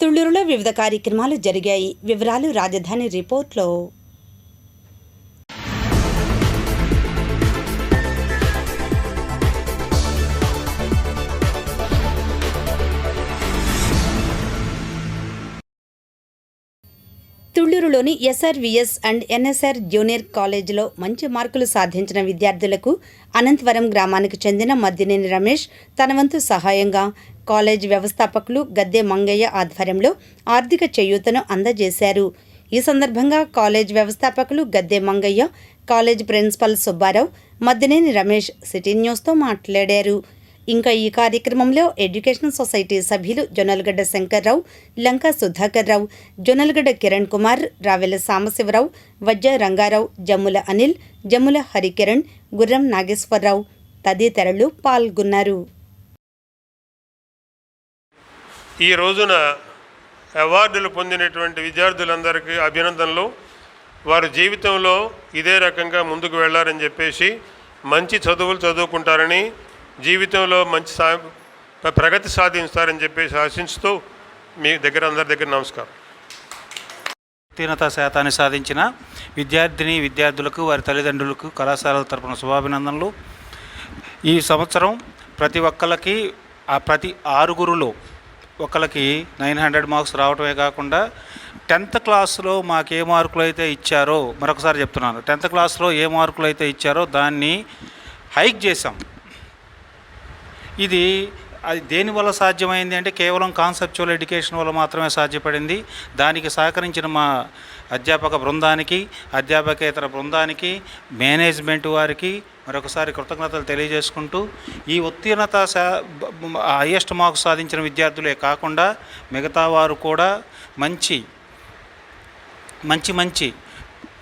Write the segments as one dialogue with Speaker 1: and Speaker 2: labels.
Speaker 1: తుళ్లూరులో వివిధ కార్యక్రమాలు జరిగాయి. వివరాలు రాజధాని రిపోర్ట్లో. తుళ్లూరులోని ఎస్ఆర్విఎస్ అండ్ ఎన్ఎస్ఆర్ జూనియర్ కాలేజీలో మంచి మార్కులు సాధించిన విద్యార్థులకు అనంతవరం గ్రామానికి చెందిన మద్దినేని రమేష్ తన వంతు సహాయంగా కాలేజ్ వ్యవస్థాపకులు గద్దె మంగయ్య ఆధ్వర్యంలో ఆర్థిక చేయూతను అందజేశారు. ఈ సందర్భంగా కాలేజ్ వ్యవస్థాపకులు Gadde Mangaiah, college principal Subbarao, Maddineni Ramesh City న్యూస్తో మాట్లాడారు. ఇంకా ఈ కార్యక్రమంలో ఎడ్యుకేషన్ సొసైటీ సభ్యులు జొన్నలగడ్డ శంకర్రావు, లంకా సుధాకర్ రావు, జొన్నలగడ్డ కిరణ్ కుమార్, రావెల సాంబశివరావు, వజ్జ రంగారావు, జమ్ముల అనిల్, జమ్ముల హరికిరణ్, గుర్రం నాగేశ్వరరావు తదితరులు పాల్గొన్నారు.
Speaker 2: ఈ రోజున అవార్డులు పొందినటువంటి విద్యార్థులందరికీ అభినందనలు. వారి జీవితంలో ఇదే రకంగా ముందుకు వెళ్ళారని చెప్పేసి, మంచి చదువులు చదువుకుంటారని, జీవితంలో మంచి ప్రగతి సాధిస్తారని చెప్పేసి ఆశించుతూ మీ దగ్గర అందరి దగ్గర నమస్కారం.
Speaker 3: ఉత్తీర్ణత శాతాన్ని సాధించిన విద్యార్థులకు, వారి తల్లిదండ్రులకు కళాశాలల తరపున శుభాభినందనలు. ఈ సంవత్సరం ప్రతి ఒక్కళ్ళకి ప్రతి 6గురులో ఒకళ్ళకి 900 మార్క్స్ రావటమే కాకుండా 10th క్లాస్లో మాకు ఏ మార్కులు అయితే ఇచ్చారో, మరొకసారి చెప్తున్నాను, 10th క్లాస్లో ఏ మార్కులు అయితే ఇచ్చారో దాన్ని హైక్ చేశాం. ఇది దేనివల్ల సాధ్యమైంది అంటే కేవలం కాన్సెప్చువల్ ఎడ్యుకేషన్ వల్ల మాత్రమే సాధ్యపడింది. దానికి సహకరించిన మా అధ్యాపక బృందానికి, అధ్యాపకేతర బృందానికి, మేనేజ్మెంట్ వారికి మరొకసారి కృతజ్ఞతలు తెలియజేసుకుంటూ, ఈ ఉత్తీర్ణత హైయెస్ట్ మార్క్స్ సాధించిన విద్యార్థులే కాకుండా మిగతా వారు కూడా మంచి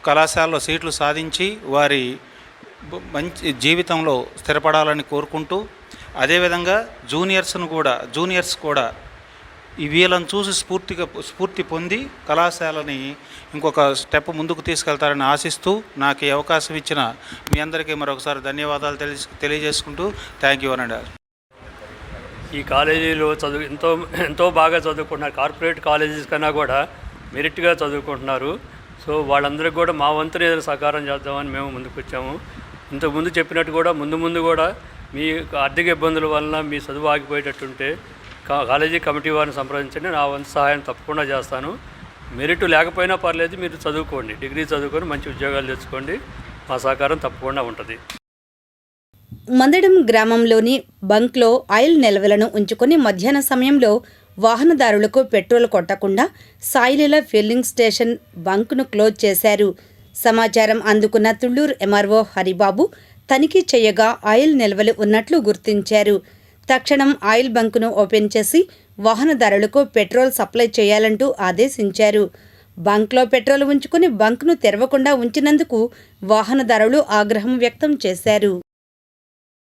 Speaker 3: కళాశాలలో సీట్లు సాధించి వారి మంచి జీవితంలో స్థిరపడాలని కోరుకుంటూ, అదేవిధంగా జూనియర్స్ కూడా ఈ వీళ్ళని చూసి స్ఫూర్తి పొంది కళాశాలని ఇంకొక స్టెప్ ముందుకు తీసుకెళ్తారని ఆశిస్తూ, నాకు ఈ అవకాశం ఇచ్చిన మీ అందరికీ మరొకసారి ధన్యవాదాలు తెలియజేసుకుంటూ థ్యాంక్ యూ అనండి.
Speaker 4: ఈ కాలేజీలో ఎంతో బాగా చదువుకుంటున్నారు. కార్పొరేట్ కాలేజెస్ కన్నా కూడా మెరిట్గా చదువుకుంటున్నారు. సో వాళ్ళందరికీ కూడా మా వంతుని ఏదైనా సహకారం చేద్దామని మేము ముందుకు వచ్చాము. ఇంతకుముందు చెప్పినట్టు కూడా ముందు కూడా మీ ఆర్థిక ఇబ్బందుల వలన మీ చదువు ఆగిపోయేటట్టుంటే కాలేజీ కమిటీ వారిని సంప్రదించండి. నా వంతు సహాయం తప్పకుండా చేస్తాను. మెరిట్ లేకపోయినా పర్లేదు, మీరు చదువుకోండి, డిగ్రీ చదువుకొని మంచి ఉద్యోగాలు తెచ్చుకోండి. మా సహకారం తప్పకుండా ఉంటుంది.
Speaker 1: మందడం గ్రామంలోని బంక్లో ఆయిల్ నిల్వలను ఉంచుకొని మధ్యాహ్న సమయంలో వాహనదారులకు పెట్రోల్ కొట్టకుండా సాయిలీల ఫిల్లింగ్ స్టేషన్ బంక్ను క్లోజ్ చేశారు. సమాచారం అందుకున్న తుళ్లూరు ఎంఆర్ఓ హరిబాబు తనిఖీ చేయగా ఆయిల్ నిల్వలు ఉన్నట్లు గుర్తించారు. తక్షణం ఆయిల్ బంకును ఓపెన్ చేసి వాహనదారులకు పెట్రోల్ సప్లై చేయాలంటూ ఆదేశించారు. బంక్లో పెట్రోల్ ఉంచుకుని బంక్ను తెరవకుండా ఉంచినందుకు వాహనదారులు ఆగ్రహం వ్యక్తం చేశారు.